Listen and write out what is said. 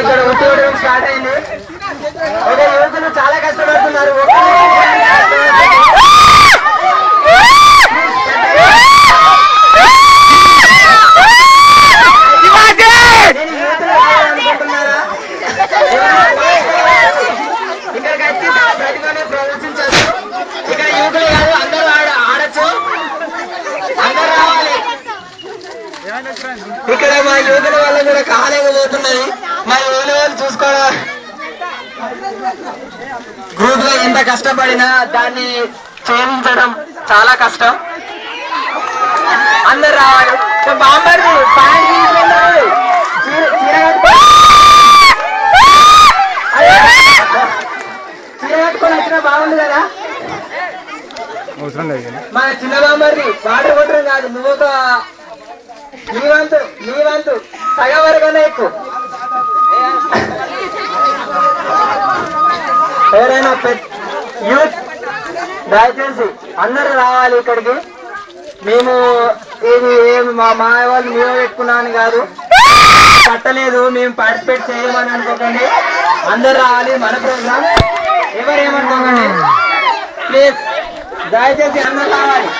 ఇక్కడ ఉద్యోగం స్టార్ట్ అయింది. ఒక యువకులు చాలా కష్టపడుతున్నారు. అనుకుంటున్నారా? ఇక్కడికి వచ్చి ప్రతిభని ప్రదర్శించచ్చు. ఇక్కడ యువకులు కాదు, అందరూ ఆడచ్చు, అందరూ రావాలి. ఇక్కడ మా యువకుల వల్ల కూడా కాలేకపోతున్నది. మా యువకుల వాళ్ళు చూసుకోవడం గ్రూప్ లో ఎంత కష్టపడినా దాన్ని చేయించడం చాలా కష్టం. అందరు రావాలి. బాంబర్ది ప్యాంట్ చీర కట్టుకొని వచ్చినా బాగుంది కదా. మన చిన్న బాంబర్ది వాటర్ కొట్టడం కాదు, నువ్వు ఒక నీ వంతు సగం వరకనే ఎక్కువ. ఎవరైనా యూత్ దయచేసి అందరూ రావాలి ఇక్కడికి. మేము ఇది మా వాళ్ళు మేము పెట్టుకున్నామని కాదు, పట్టలేదు, మేము పార్టిసిపేట్ చేయమని అనుకోకండి. అందరు రావాలి, మన ప్రోగ్రామ్. ఎవరేమనుకోకండి ప్లీజ్, దయచేసి అందరు రావాలి.